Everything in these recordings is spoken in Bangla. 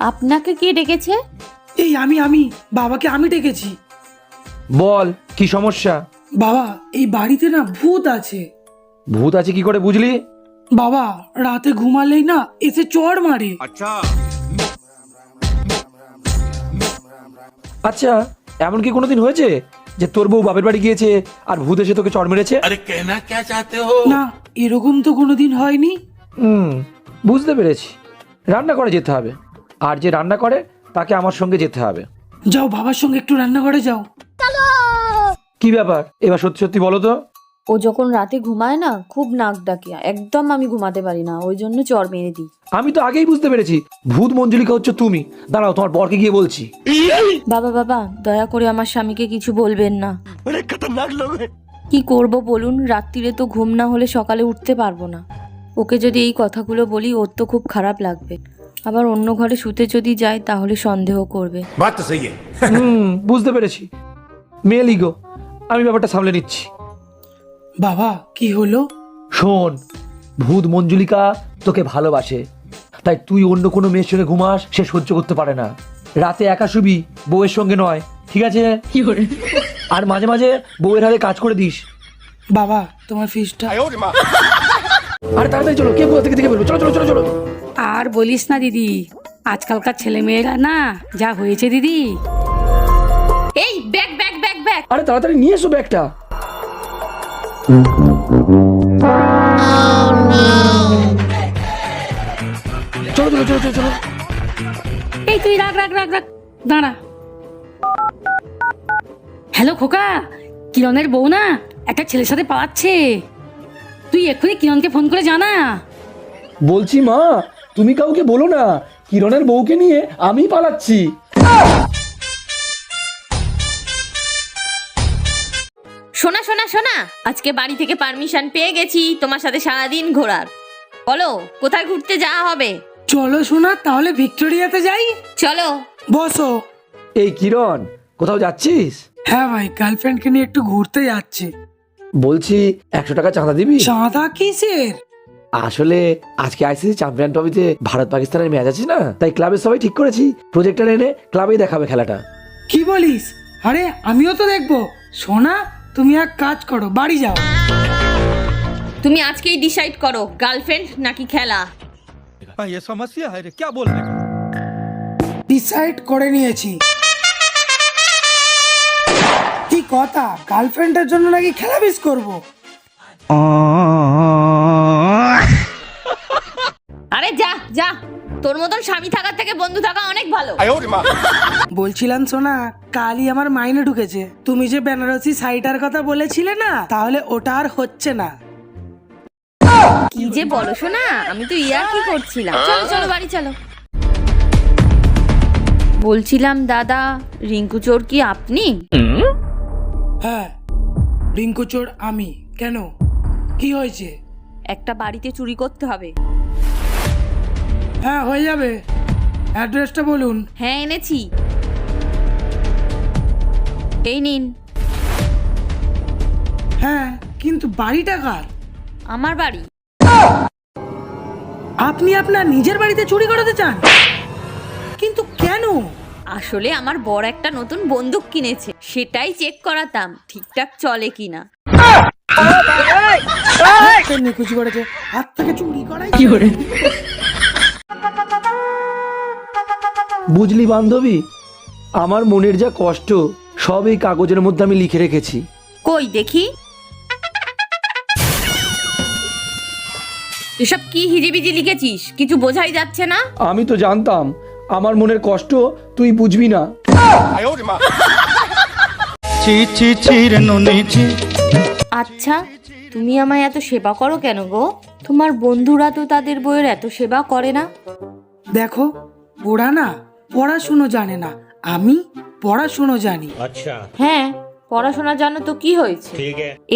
আপনাকে কে ডেকেছে? এই আমি বাবাকে আমি ডেকেছি। বল কি সমস্যা? বাবা, এই বাড়িতে না ভূত আছে। ভূত আছে কি করে বুঝলি? বাবা, রাতে ঘুমালেই না এসে চড় মারে। আচ্ছা, এমন কি কোনোদিন হয়েছে যে তোর বউ বাপের বাড়ি গিয়েছে আর ভূত এসে তোকে চড় মেরেছে? না, এরকম তো কোনোদিন হয়নি। বুঝতে পেরেছি। রান্না করে যেতে হবে, আর যে রান্না করে তাকে আমার সঙ্গে যেতে হবে। যাও, বাবার সঙ্গে একটু রান্নাঘরে যাও। কি ব্যাপার এবার সত্যি সত্যি বলো তো? ও যখন রাতে ঘুমায় না খুব নাক ডাকিয়া, একদম আমি ঘুমাতে পারি না, ওই জন্য চড় মেরে দিই। আমি তো আগেই বুঝতে পেরেছি ভূত মঞ্জুলিকা হচ্ছে তুমি। দাঁড়াও, তোমার বরকে গিয়ে বলছি। বাবা বাবা, দয়া করে আমার স্বামীকে কিছু বলবেন না। কি করব বলুন, রাত্রিরে তো ঘুম না হলে সকালে উঠতে পারবো না। ওকে যদি এই কথাগুলো বলি ওর তো খুব খারাপ লাগবে, আবার অন্য ঘরে শুতে যদি যায় তাহলে সন্দেহ করবে। বুঝতে পেরেছি, মেয়ে লিগো, আমি ব্যাপারটা সামলে নিচ্ছি। বাবা, কি হলো? শোন, ভূত মঞ্জুলিকা তোকে ভালোবাসে, তাই তুই অন্য কোনো মেয়ের সঙ্গে ঘুমাস সে সহ্য করতে পারে না। রাতে একা শুবি, বউয়ের সঙ্গে নয়, ঠিক আছে? আর মাঝে মাঝে বউয়ের হাতে কাজ করে দিস। বাবা, তোমার ফিসটা। আর তাড়াতাড়ি চলো, কে কোথা থেকে থেকে বলবো? চলো চলো চলো চলো। আর বলিস না দিদি, আজকালকার ছেলে মেয়েরা না যা হয়েছে দিদি। এই ব্যাগ ব্যাগ ব্যাগ ব্যাগ। আরে তাড়াতাড়ি নিয়ে এসো ব্যাগটা। চলো চলো চলো চলো চলো। এই তুই রাখ রাখ রাখ রাখ, দাঁড়া। হ্যালো খোকা, কিরণের বউ না একটা ছেলের সাথে পালাচ্ছে। তুই এক্ষুনি কিরণকে ফোন করে জানা। বলছি মা, তুমি কাউকে বলো না, কিরণের বউকে নিয়ে আমি পালাচ্ছি। শোনা শোনা শোনা, আজকে বাড়ি থেকে পারমিশন পেয়ে গেছি তোমার সাথে সারাদিন ঘোরার। বলো কোথায় ঘুরতে যাওয়া হবে? চলো শোনা, তাহলে ভিক্টোরিয়াতে যাই। চলো। বসো। এই কিরণ, কোথাও যাচ্ছিস? হ্যাঁ ভাই, গার্লফ্রেন্ডকে নিয়ে একটু ঘুরতে যাচ্ছি। বলছি 100 টাকা চাঁদা দিবি? চাঁদা কিসের? আসলে আজকে আইসিসি চ্যাম্পিয়ন ট্রফিতে ভারত পাকিস্তানের ম্যাচ আছে না, তাই ক্লাবের সবাই ঠিক করেছি প্রজেক্টর এনে ক্লাবেই দেখাবে খেলাটা। কি বলিস? আরে আমিও তো দেখবো। সোনা, তুমি এক কাজ করো, বাড়ি যাও। তুমি আজকেই ডিসাইড করো গার্লফ্রেন্ড নাকি খেলা। ये समस्या है रे, क्या बोलने का? ডিসাইড করে নিয়েছি। কি কথা, গার্লফ্রেন্ডের জন্য নাকি খেলা মিস করবো? আরে যা যা, তোর মতন স্বামী থাকার থেকে বন্ধু থাকা অনেক ভালো। বলছিলাম সোনা, কালই আমার মাইনে ঢুকেছে। তুমি যে বেনারসি শাড়িটার কথা বলেছিলে না, তাহলে ওটা আর হচ্ছে না। কি যে বলো শোনা, আমি তো ইয়ার কি করছিলাম। চলো চলো বাড়ি চলো। বলছিলাম দাদা, রিঙ্কু চোর কি আপনি? হ্যাঁ, রিঙ্কু চোর আমি। কেন, কি হয়েছে? একটা বাড়িতে চুরি করতে হবে। হ্যাঁ, হয়ে যাবে। অ্যাড্রেসটা বলুন। হ্যাঁ এনেছি, এই নিন। হ্যাঁ, কিন্তু বাড়িটা কার? আমার বাড়ি। আপনি আপনার নিজের বাড়িতে চুরি করাতে চান? কিন্তু কেন? আসলে আমার বড় একটা নতুন বন্দুক কিনেছে, সেটাই চেক করাতাম ঠিকঠাক চলে কিনা। নিকুচি করেছে, হাত থেকে চুরি করাই। বুঝলি বান্ধবী, আমার মনের যা কষ্ট সব এই কাগজের মধ্যে আমি লিখে রেখেছি। কই দেখি, এসব কি হিজিবিজি লিখেছিস? কিছু বোঝাই যাচ্ছে না। আমি তো জানতাম আমার মনের কষ্ট তুই বুঝবি না। আচ্ছা, তুমি আমায় এত সেবা করো কেন গো? তোমার বন্ধুরা তো তাদের বইয়ের এত সেবা করে না। দেখো, ওরা না পড়াশুনো জানে না, আমি পড়াশুনো জানি। হ্যাঁ, পড়াশোনা জানো তো কি হয়েছে,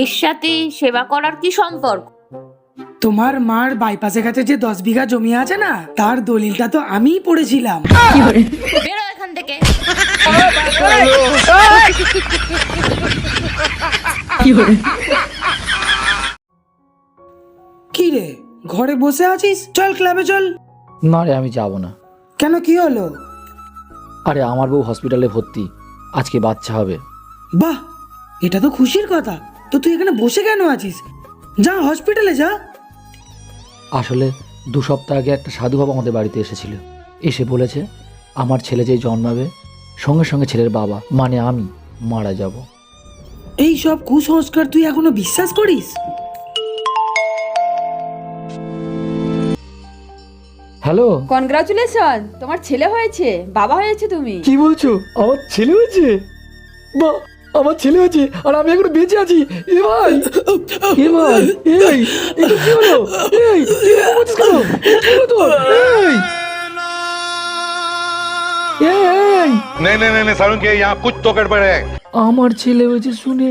এর সাথে সেবা করার কি সম্পর্ক? তোমার মার বাইপাসের কাছে যে 10 বিঘা জমি আছে না, তার দলিলটা তো আমিই পড়েছিলাম। বেরো এখান থেকে। কি রে, ঘরে বসে আছিস? চল ক্লাবে চল। না রে, আমি যাব না। কেন, কি হলো? আরে আমার বউ হসপিটালে ভর্তি, আজকে বাচ্চা হবে। বাহ, এটা তো খুশির কথা। তো তুই এখানে বসে কেন আছিস? যা হসপিটালে যা। আসলে 2 সপ্তাহ আগে একটা সাধু বাবা আমাদের বাড়িতে এসেছিল। এসে বলেছে আমার ছেলে যেই জন্মাবে সঙ্গে সঙ্গে ছেলের বাবা মানে আমি মারা যাব। এই সব কুসংস্কার তুই এখনো বিশ্বাস করিস? হ্যালো, কনগ্রাচুলেশন, তোমার ছেলে হয়েছে, বাবা হয়েছে তুমি। কি বলছো? আমার ছেলে হয়েছে? বাহ, আমার ছেলে হয়েছে আর আমি এখন বেঁচে আছি। এ ভাই, এ ভাই, এই এটা কি হলো? এই তুই এরকম করছিস কেন? কি হলো তোর? এই এই नहीं नहीं नहीं सारुण के यहाँ कुछ तो गड़बड़ है। আমার ছেলে হয়েছে শুনে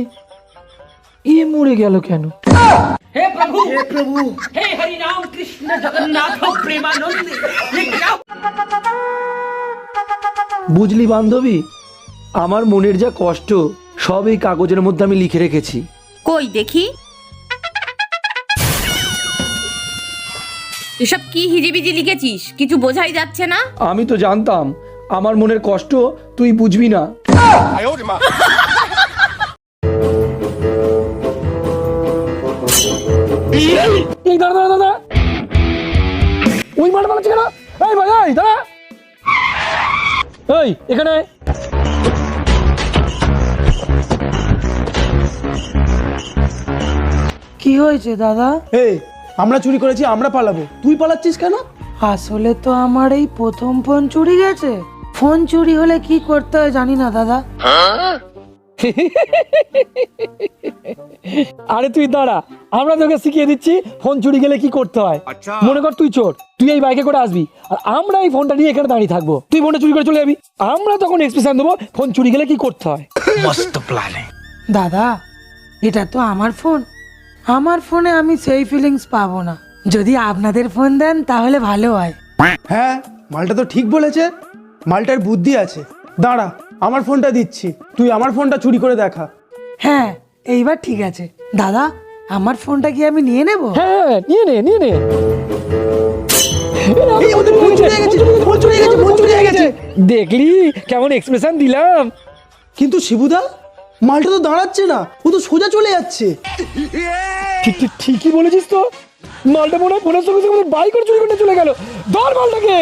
এ মরে গেল কেন? বুঝলি বান্ধবী, আমার মনের যা কষ্ট সব এই কাগজের মধ্যে আমি লিখে রেখেছি। কই দেখি। এসব কি হিজিবিজি লিখেছিস? কিছু বোঝাই যাচ্ছে না। আমি তো জানতাম আমার মনের কষ্ট তুই বুঝবি না। এই দাঁড়া দাঁড়া দাঁড়া, ওই মাঠ মারাচ্ছে কেন? এই ভাই, এই দাঁড়া, এই এখানে আয়। কি হয়েছে দাদা? এই আমরা চুরি করেছি, আমরা পালাবো, তুই পালাচ্ছিস কেন? আসলে তো আমার এই প্রথম ফোন চুরি গেছে। ফোন চুরি হলে কি করতে হয় জানি না দাদা। আরে তুই দাঁড়া, আমরা তোকে শিখিয়ে দিচ্ছি ফোন চুরি গেলে কি করতে হয়। মনে কর তুই চোর, তুই এই বাইকে করে আসবি আর আমরা এই ফোনটা নিয়ে এখানে দাঁড়িয়ে থাকবো। তুই ফোনটা চুরি করে চলে যাবি, আমরা তখন এক্সপ্রেশন দেবো ফোন চুরি গেলে কি করতে হয়। দাদা, এটা তো আমার ফোন। আমার ফোনে আমি সেই ফিলিংস পাবো না। যদি আপনাদের ফোন দেন তাহলে ভালো হয়। হ্যাঁ, মালটা তো ঠিক বলেছে, মালটার বুদ্ধি আছে। দাঁড়া, আমার ফোনটা দিচ্ছি, তুই আমার ফোনটা চুরি করে দেখা। হ্যাঁ, এইবার ঠিক আছে। দাদা, আমার ফোনটা কি আমি নিয়ে নেব? হ্যাঁ, নিয়ে নে নিয়ে নে। এই ওদের ফোন চুরি হয়ে গেছে, ফোন চুরি হয়ে গেছে, ফোন চুরি হয়ে গেছে। দেখলি কেমন এক্সপ্রেশন দিলাম? কিন্তু শিবুদা, মালটা তো দাঁড়াচ্ছে না, ও তো সোজা চলে যাচ্ছে। ঠিকই বলেছিস তো, মালটা মনে হয় ফোনের সঙ্গে সঙ্গে বাইক করে চুরি করতে চলে গেল। ধর মালটাকে।